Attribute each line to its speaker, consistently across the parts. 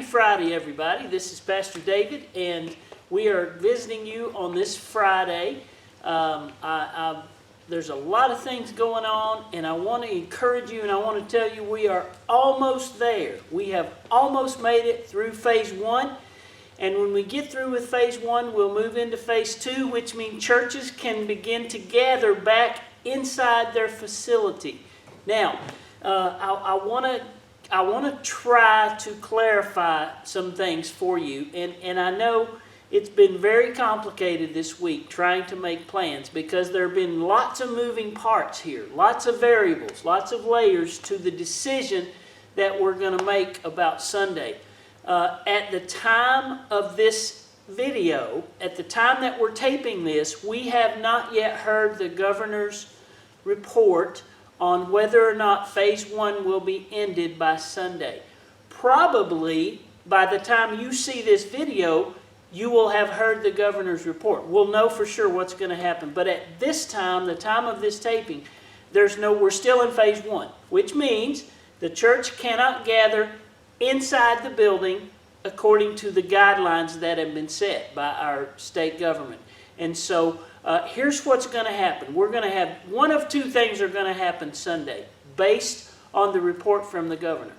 Speaker 1: Friday, everybody. This is Pastor David, and we are visiting you on this Friday. There's a lot of things going on, and I want to encourage you, and I want to tell you we are almost there. We have almost made it through Phase 1, and when we get through with Phase 1, we'll move into Phase 2, which means churches can begin to gather back inside their facility. Now, I want to try to clarify some things for you, and I know it's been very complicated this week trying to make plans because there have been lots of moving parts here, lots of variables, lots of layers to the decision that we're going to make about Sunday. At the time of this video, at the time that we're taping this, we have not yet heard the governor's report on whether or not Phase 1 will be ended by Sunday. Probably by the time you see this video, you will have heard the governor's report. We'll know for sure what's going to happen. But at this time, the time of this taping, we're still in Phase 1, which means the church cannot gather inside the building according to the guidelines that have been set by our state government. And so here's what's going to happen. We're going to have one of two things are going to happen Sunday based on the report from the governor.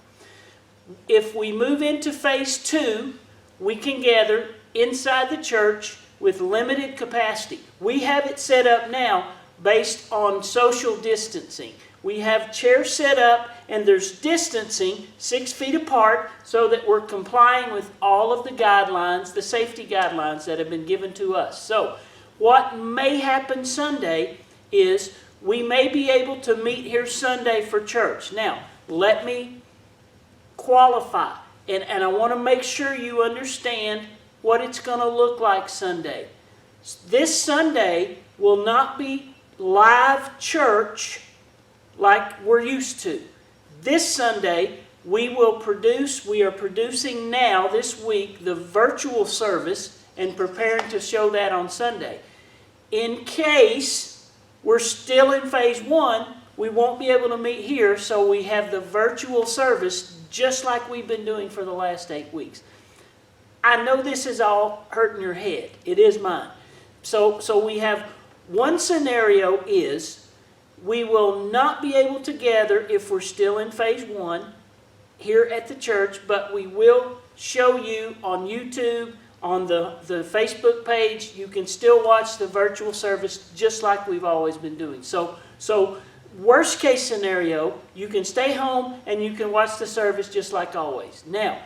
Speaker 1: If we move into Phase 2, we can gather inside the church with limited capacity. We have it set up now based on social distancing. We have chairs set up and there's distancing 6 feet apart so that we're complying with all of the guidelines, the safety guidelines that have been given to us. So what may happen Sunday is we may be able to meet here Sunday for church. Now, let me qualify, and I want to make sure you understand what it's going to look like Sunday. This Sunday will not be live church like we're used to. This Sunday, we are producing now this week the virtual service and preparing to show that on Sunday. In case we're still in Phase 1, we won't be able to meet here, so we have the virtual service just like we've been doing for the last 8 weeks. I know this is all hurting your head. It is mine. So we have one scenario is we will not be able to gather if we're still in Phase 1 here at the church, but we will show you on YouTube, on the Facebook page. You can still watch the virtual service just like we've always been doing. So worst case scenario, you can stay home and you can watch the service just like always. Now,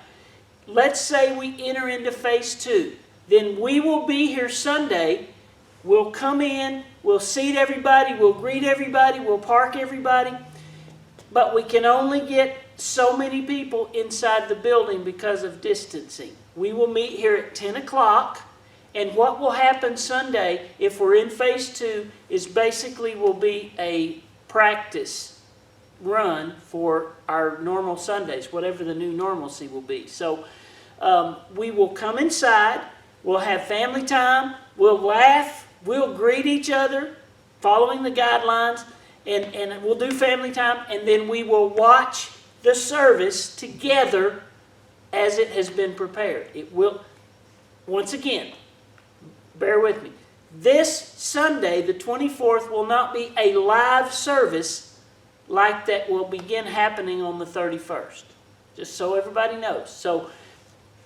Speaker 1: let's say we enter into Phase 2. Then we will be here Sunday. We'll come in, we'll seat everybody, we'll greet everybody, we'll park everybody. But we can only get so many people inside the building because of distancing. We will meet here at 10 o'clock. And what will happen Sunday, if we're in Phase 2, is basically will be a practice run for our normal Sundays, whatever the new normalcy will be. So we will come inside, we'll have family time, we'll laugh, we'll greet each other following the guidelines, and we'll do family time, and then we will watch the service together as it has been prepared. It will, once again, bear with me. This Sunday, the 24th, will not be a live service like that will begin happening on the 31st. Just so everybody knows. So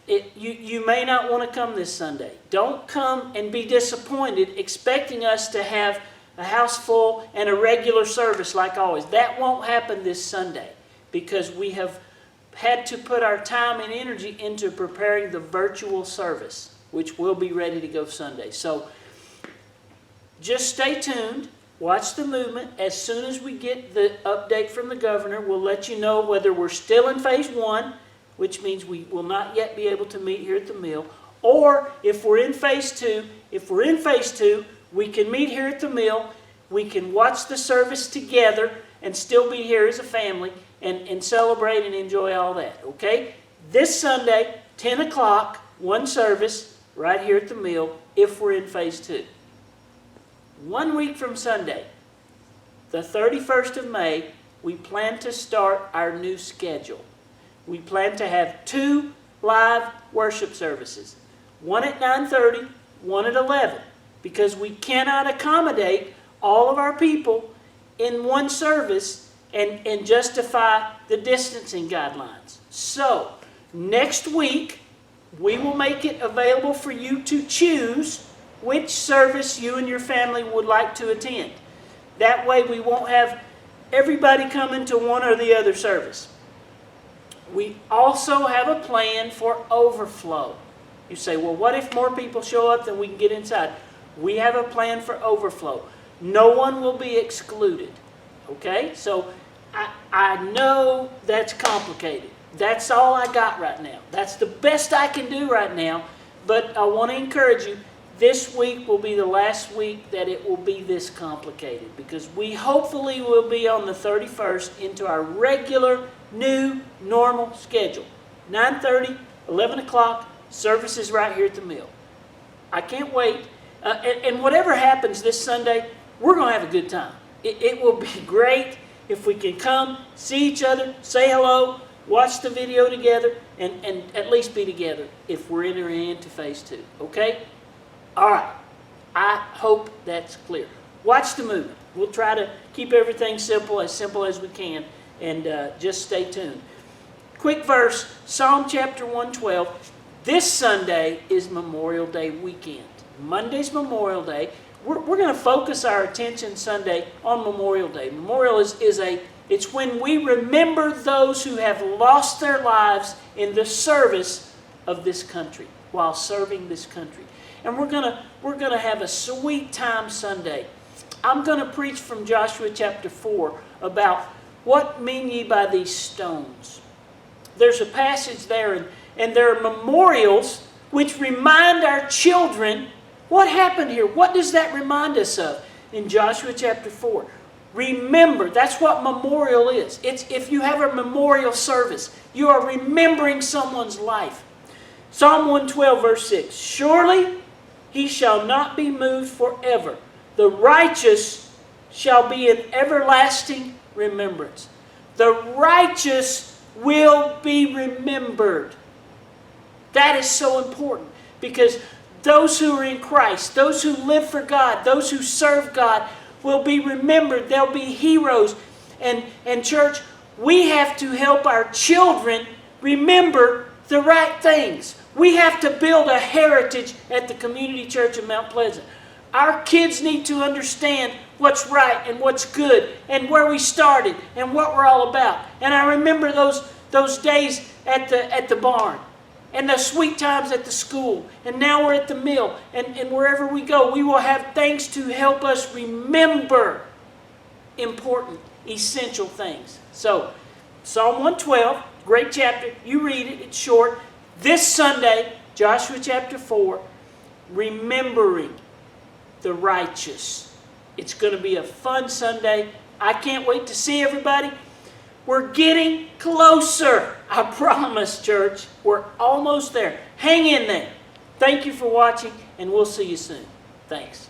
Speaker 1: you may not want to come this Sunday. Don't come and be disappointed expecting us to have a house full and a regular service like always. That won't happen this Sunday because we have had to put our time and energy into preparing the virtual service, which will be ready to go Sunday. So just stay tuned. Watch the movement. As soon as we get the update from the governor, we'll let you know whether we're still in Phase 1, which means we will not yet be able to meet here at the mill, or if we're in Phase 2. If we're in Phase 2, we can meet here at the mill, we can watch the service together and still be here as a family and celebrate and enjoy all that, okay? This Sunday, 10 o'clock, one service right here at the mill if we're in Phase 2. 1 week from Sunday, the 31st of May, we plan to start our new schedule. We plan to have 2 live worship services. One at 9:30, one at 11. Because we cannot accommodate all of our people in one service and justify the distancing guidelines. So, next week, we will make it available for you to choose which service you and your family would like to attend. That way we won't have everybody coming to one or the other service. We also have a plan for overflow. You say, well, what if more people show up than we can get inside? We have a plan for overflow. No one will be excluded. Okay? So I know that's complicated. That's all I got right now. That's the best I can do right now. But I want to encourage you, this week will be the last week that it will be this complicated. Because we hopefully will be on the 31st into our regular, new, normal schedule. 9:30, 11 o'clock, services right here at the mill. I can't wait. And whatever happens this Sunday, we're going to have a good time. It will be great if we can come, see each other, say hello, watch the video together, and at least be together if we're entering into phase 2. Okay? All right. I hope that's clear. Watch the movie. We'll try to keep everything simple as we can, and just stay tuned. Quick verse, Psalm chapter 112. This Sunday is Memorial Day weekend. Monday's Memorial Day. We're going to focus our attention Sunday on Memorial Day. Memorial it's when we remember those who have lost their lives in the service of this country, while serving this country. And we're going to have a sweet time Sunday. I'm going to preach from Joshua chapter 4 about what mean ye by these stones. There's a passage there, and there are memorials which remind our children what happened here. What does that remind us of? In Joshua chapter 4. Remember, that's what memorial is. It's if you have a memorial service, you are remembering someone's life. Psalm 112 verse 6. Surely he shall not be moved forever. The righteous shall be in everlasting remembrance. The righteous will be remembered. That is so important, because those who are in Christ, those who live for God, those who serve God will be remembered. They'll be heroes. And church, we have to help our children remember the right things. We have to build a heritage at the Community Church of Mount Pleasant. Our kids need to understand what's right and what's good and where we started and what we're all about. And I remember those days at the barn and the sweet times at the school. And now we're at the mill. And wherever we go, we will have things to help us remember important, essential things. So, Psalm 112, great chapter. You read it. It's short. This Sunday, Joshua chapter 4, remembering the righteous. It's going to be a fun Sunday. I can't wait to see everybody. We're getting closer. I promise, church. We're almost there. Hang in there. Thank you for watching, and we'll see you soon. Thanks.